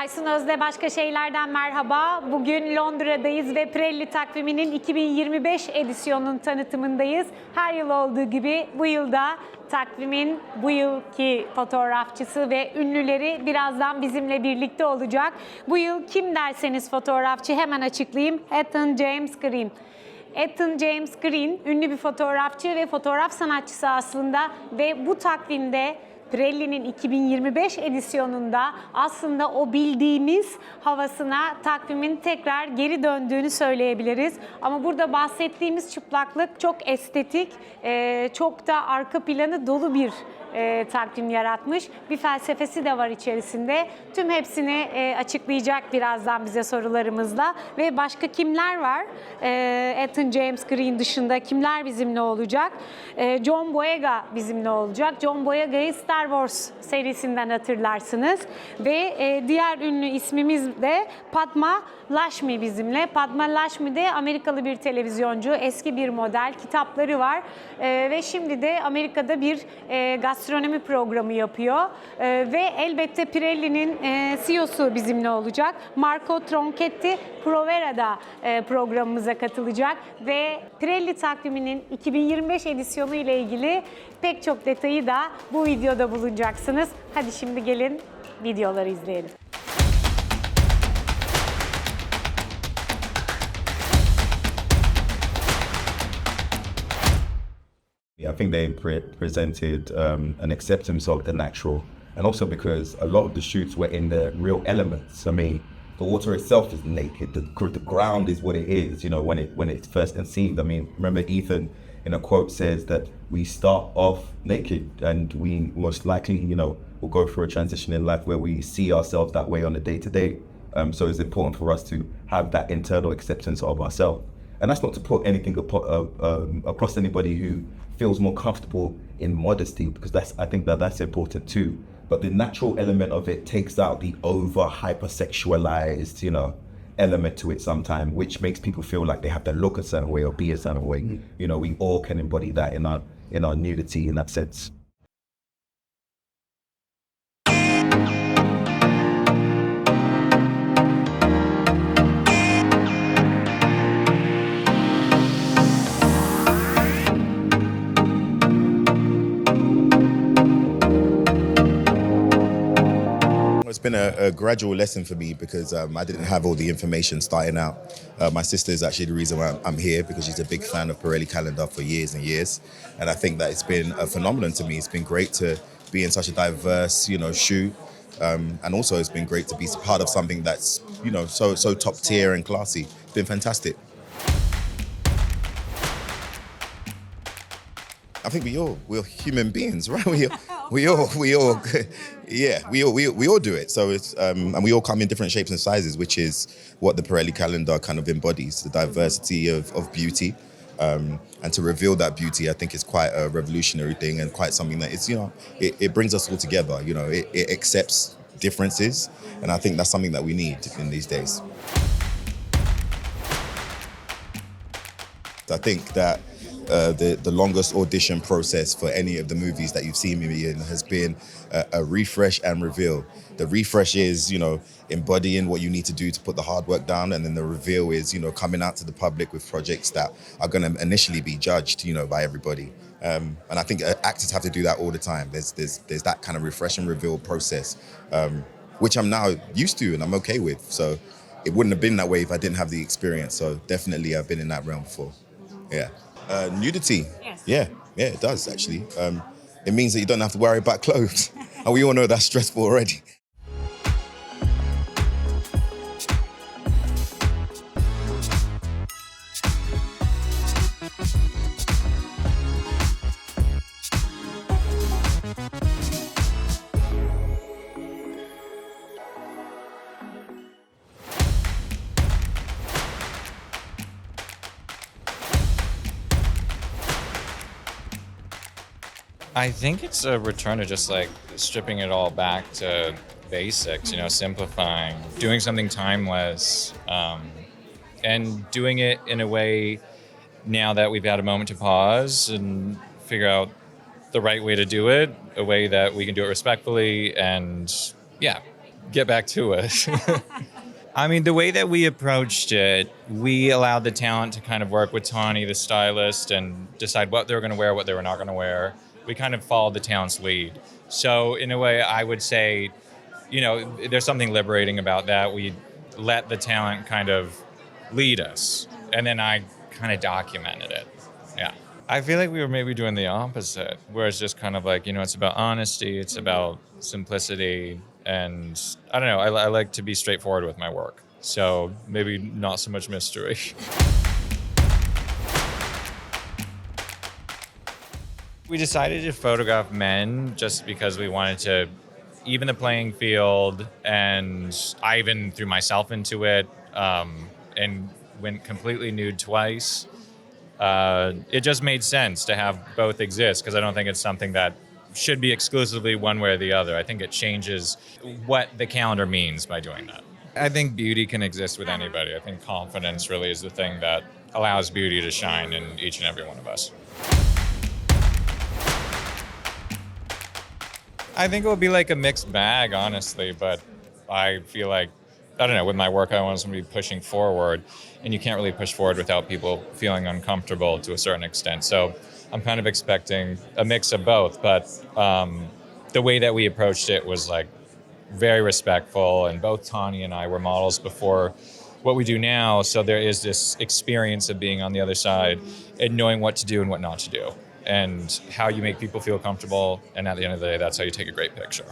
Aysun Özde Başka Şeyler'den merhaba. Bugün Londra'dayız ve Pirelli Takvimi'nin 2025 edisyonunun tanıtımındayız. Her yıl olduğu gibi bu yılda takvimin bu yılki fotoğrafçısı ve ünlüleri birazdan bizimle birlikte olacak. Bu yıl kim derseniz fotoğrafçı hemen açıklayayım. Ethan James Green. Ethan James Green ünlü bir fotoğrafçı ve fotoğraf sanatçısı aslında ve bu takvimde Pirelli'nin 2025 edisyonunda aslında o bildiğimiz havasına takvimin tekrar geri döndüğünü söyleyebiliriz. Ama burada bahsettiğimiz çıplaklık çok estetik, çok da arka planı dolu bir takvim yaratmış. Bir felsefesi de var içerisinde. Tüm hepsini açıklayacak birazdan bize sorularımızla. Ve başka kimler var? Ethan James Green dışında kimler bizimle olacak? John Boyega bizimle olacak. John Boyega'yı Star Wars serisinden hatırlarsınız. Ve diğer ünlü ismimiz de Padma Lakshmi bizimle. Padma Lakshmi de Amerikalı bir televizyoncu, eski bir model, kitapları var. Ve şimdi de Amerika'da bir gastronomi programı yapıyor. Ve elbette Pirelli'nin CEO'su bizimle olacak. Marco Tronchetti Provera'da programımıza katılacak. Ve Pirelli takviminin 2025 edisyonu ile ilgili pek çok detayı da bu videoda bulacaksınız. Hadi şimdi gelin videoları izleyelim. I think they presented an acceptance of the natural, and also because a lot of the shoots were in the real elements. I mean, the water itself is naked. The ground is what it is. You know, when it's first conceived. I mean, remember Ethan in a quote says that we start off naked, and we most likely, will go through a transition in life where we see ourselves that way on a day-to-day. So it's important for us to have that internal acceptance of ourselves. And that's not to put anything across anybody who feels more comfortable in modesty, because I think that's important too. But the natural element of it takes out the over hypersexualized, element to it sometimes, which makes people feel like they have to look a certain way or be a certain way. We all can embody that in our nudity in that sense. It's been a gradual lesson for me because I didn't have all the information starting out. My sister is actually the reason why I'm here, because she's a big fan of Pirelli calendar for years and years. And I think that it's been a phenomenon to me. It's been great to be in such a diverse, shoot. And also it's been great to be part of something that's, so top tier and classy. It's been fantastic. I think we're human beings, right? We all do it. So it's and we all come in different shapes and sizes, which is what the Pirelli calendar kind of embodies, the diversity of beauty. And to reveal that beauty, I think is quite a revolutionary thing and quite something that it's, it brings us all together. It accepts differences, and I think that's something that we need in these days. I think that the longest audition process for any of the movies that you've seen me in has been a refresh and reveal. The refresh is, embodying what you need to do to put the hard work down, and then the reveal is, coming out to the public with projects that are going to initially be judged, by everybody. And I think actors have to do that all the time. There's that kind of refresh and reveal process, which I'm now used to and I'm okay with. So it wouldn't have been that way if I didn't have the experience. So definitely I've been in that realm before. Yeah. Nudity. Yes. Yeah, it does actually. It means that you don't have to worry about clothes. And we all know that's stressful already. I think it's a return to just like stripping it all back to basics, simplifying, doing something timeless, and doing it in a way now that we've had a moment to pause and figure out the right way to do it, a way that we can do it respectfully and, get back to it. I mean, the way that we approached it, we allowed the talent to kind of work with Tawny, the stylist, and decide what they were going to wear, what they were not going to wear. We kind of followed the talent's lead. So in a way, I would say, you know, there's something liberating about that. We let the talent kind of lead us, and then I kind of documented it. Yeah. I feel like we were maybe doing the opposite, where it's just kind of like, you know, it's about honesty, it's about simplicity, and I don't know, I like to be straightforward with my work. So maybe not so much mystery. We decided to photograph men just because we wanted to even the playing field, and I even threw myself into it and went completely nude twice. It just made sense to have both exist because I don't think it's something that should be exclusively one way or the other. I think it changes what the calendar means by doing that. I think beauty can exist with anybody. I think confidence really is the thing that allows beauty to shine in each and every one of us. I think it would be like a mixed bag, honestly, but I feel like, I don't know, with my work, I want somebody pushing forward, and you can't really push forward without people feeling uncomfortable to a certain extent. So I'm kind of expecting a mix of both, but the way that we approached it was like very respectful, and both Tani and I were models before what we do now, so there is this experience of being on the other side and knowing what to do and what not to do, and how you make people feel comfortable, and at the end of the day, that's how you take a great picture.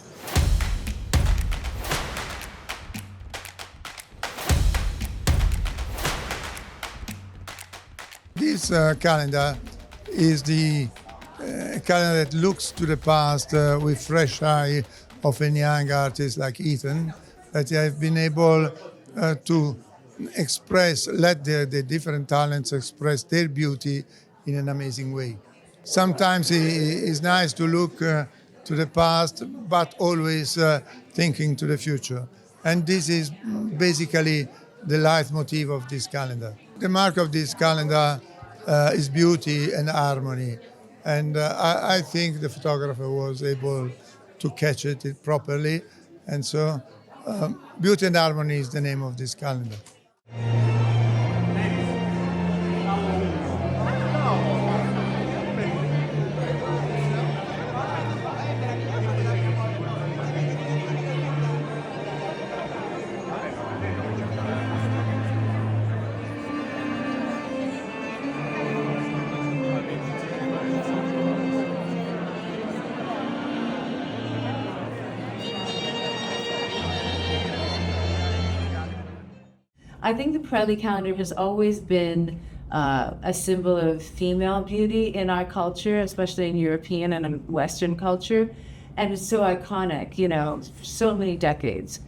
This calendar is the calendar that looks to the past with fresh eye of a young artist like Ethan, that have been able to express, let the different talents express their beauty in an amazing way. Sometimes it's nice to look to the past, but always thinking to the future. And this is basically the leitmotif of this calendar. The mark of this calendar is beauty and harmony. And I think the photographer was able to catch it properly. And so Beauty and Harmony is the name of this calendar. I think the Pirelli calendar has always been a symbol of female beauty in our culture, especially in European and in Western culture. And it's so iconic, you know, for so many decades.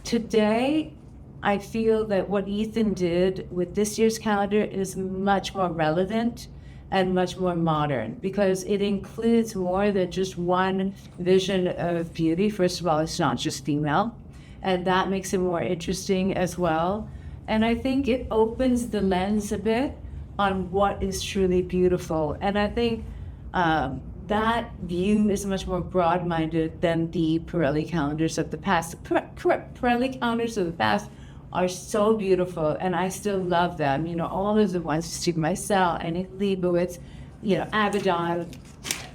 Today, I feel that what Ethan did with this year's calendar is much more relevant and much more modern, because it includes more than just one vision of beauty. First of all, it's not just female, and that makes it more interesting as well. And I think it opens the lens a bit on what is truly beautiful. And I think that view is much more broad-minded than the Pirelli calendars of the past. Pirelli calendars of the past are so beautiful, and I still love them. You know, all of the ones, Steve Meisel, Annie Leibovitz, you know, Avedon,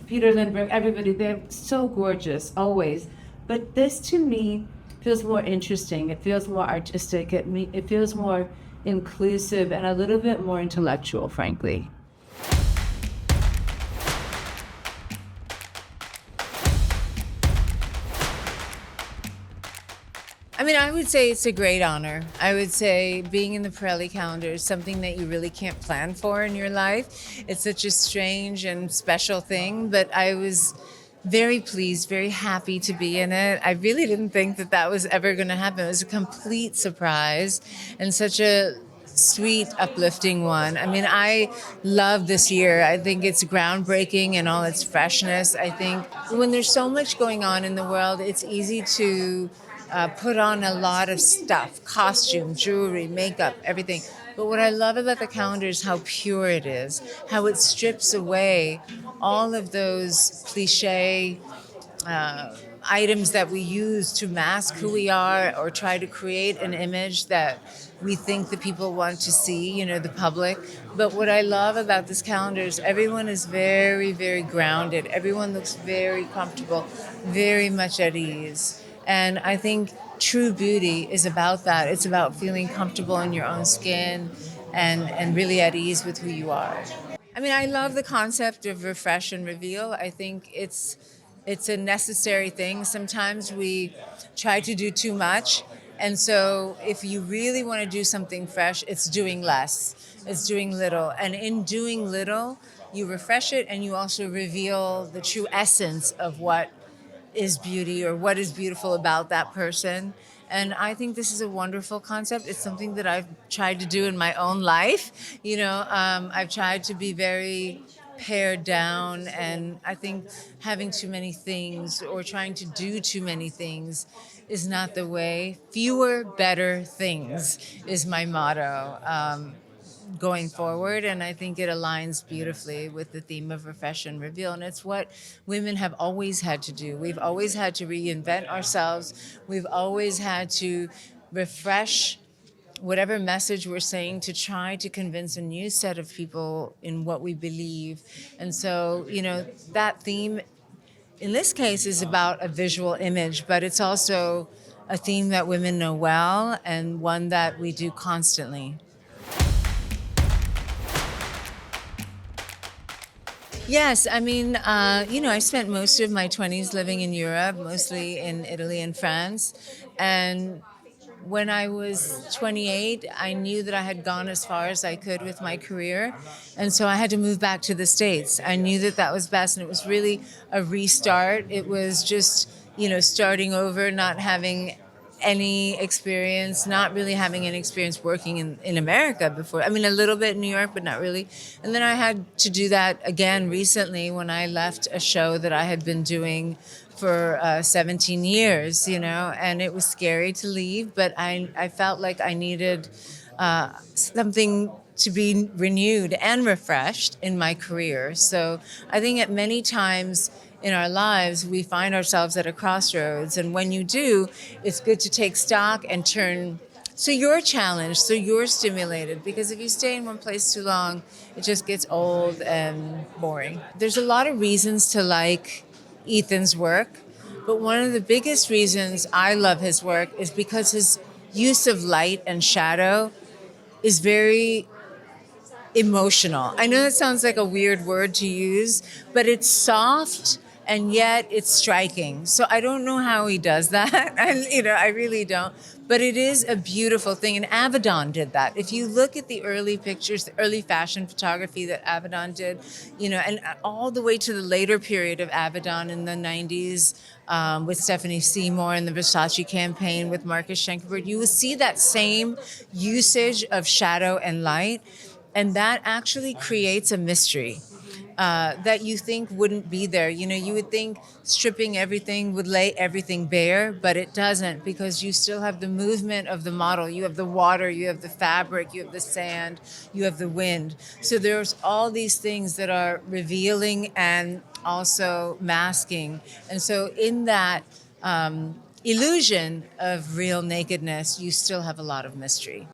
Peter Lindbergh, everybody, they're so gorgeous, always. But this, to me, feels more interesting. It feels more artistic. It feels more inclusive and a little bit more intellectual, frankly. I mean, I would say it's a great honor. I would say being in the Pirelli calendar is something that you really can't plan for in your life. It's such a strange and special thing, but I was very pleased, very happy to be in it. I really didn't think that that was ever going to happen. It was a complete surprise and such a sweet, uplifting one. I mean, I love this year. I think it's groundbreaking in all its freshness. I think when there's so much going on in the world, it's easy to put on a lot of stuff, costume, jewelry, makeup, everything. But what I love about the calendar is how pure it is, how it strips away all of those cliche items that we use to mask who we are or try to create an image that we think the people want to see, you know, the public. But what I love about this calendar is everyone is very, very grounded. Everyone looks very comfortable, very much at ease. And I think true beauty is about that. It's about feeling comfortable in your own skin and really at ease with who you are. I mean, I love the concept of refresh and reveal. I think it's a necessary thing. Sometimes we try to do too much. And so if you really want to do something fresh, it's doing less. It's doing little. And in doing little, you refresh it and you also reveal the true essence of what is beauty or what is beautiful about that person. And I think this is a wonderful concept. It's something that I've tried to do in my own life. You know, I've tried to be very pared down, and I think having too many things or trying to do too many things is not the way. Fewer, better things is my motto going forward, and I think it aligns beautifully with the theme of refresh and reveal, and it's what women have always had to do. We've always had to reinvent ourselves. We've always had to refresh whatever message we're saying to try to convince a new set of people in what we believe. And so, you know, that theme in this case is about a visual image, but it's also a theme that women know well and one that we do constantly. Yes, I mean, you know, I spent most of my 20s living in Europe, mostly in Italy and France. And when I was 28, I knew that I had gone as far as I could with my career. And so I had to move back to the States. I knew that that was best. And it was really a restart. It was just, you know, starting over, not having any experience, not really having any experience working in America before. I mean, a little bit in New York, but not really. And then I had to do that again recently when I left a show that I had been doing for 17 years, you know, and it was scary to leave, but I felt like I needed something to be renewed and refreshed in my career. So I think at many times in our lives, we find ourselves at a crossroads. And when you do, it's good to take stock and turn. So you're challenged, so you're stimulated, because if you stay in one place too long, it just gets old and boring. There's a lot of reasons to like Ethan's work, but one of the biggest reasons I love his work is because his use of light and shadow is very emotional. I know that sounds like a weird word to use, but it's soft and yet it's striking. So I don't know how he does that. I really don't. But it is a beautiful thing. And Avedon did that. If you look at the early pictures, the early fashion photography that Avedon did, you know, and all the way to the later period of Avedon in the 90s with Stephanie Seymour and the Versace campaign with Marcus Schenkenberg, you will see that same usage of shadow and light. And that actually creates a mystery that you think wouldn't be there. You know, you would think stripping everything would lay everything bare, but it doesn't, because you still have the movement of the model. You have the water, you have the fabric, you have the sand, you have the wind. So there's all these things that are revealing and also masking. And so in that illusion of real nakedness, you still have a lot of mystery.